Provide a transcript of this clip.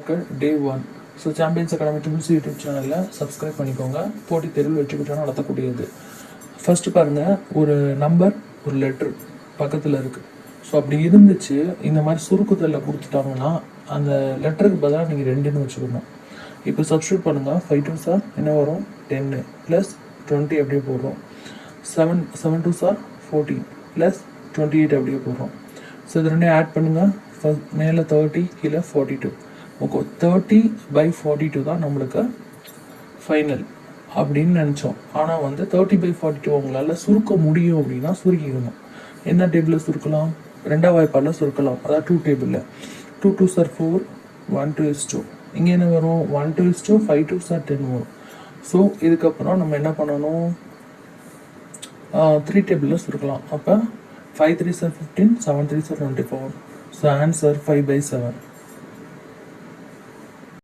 நாட்கள் டே 1. So champions academy triples YouTube சேனலில் subscribe பண்ணிக்கோங்க. போட்டித் தேர்வில் வெற்றி பெற்றால் நடத்தக்கூடியது. ஃபஸ்ட்டு பாருங்கள், ஒரு நம்பர் ஒரு லெட்ரு பக்கத்தில் இருக்குது. ஸோ அப்படி இருந்துச்சு, இந்த மாதிரி சுருக்குதலில் கொடுத்துட்டாங்கன்னா அந்த லெட்டருக்கு பதிலாக நீங்கள் 2ன்னு வச்சுக்கணும். இப்போ சப்ஸ்டியூட் பண்ணுங்கள். 5 2 சார் என்ன வரும்? 10 ப்ளஸ் 20 அப்படியே போடுறோம். 7 2 சார் 14 ப்ளஸ் 28 அப்படியே போடுறோம். ஸோ இது ரெண்டையும் ஆட் பண்ணுங்கள். மேலே 30 கீழே 42. ஓகே, 30/42 தான் நம்மளுக்கு ஃபைனல் அப்படின்னு நினச்சோம். ஆனால் 30/42 உங்களால் சுருக்க முடியும் அப்படின்னா சுருக்கிக்கணும். என்ன டேபிளில் சுருக்கலாம்? 2ஆம் வாய்ப்பாடில் சுருக்கலாம். அதாவது 2 டேபிளில் 2 2 சார் 4 1 2 is 2. இங்கே என்ன வரும்? 1 2 is 2 5 2 சார் 10 வரும். ஸோ இதுக்கப்புறம் நம்ம என்ன பண்ணணும்? 3 டேபிளில் சுருக்கலாம். அப்போ 5 3 சார் 15 7 3 சார் 24. So answer 5/7.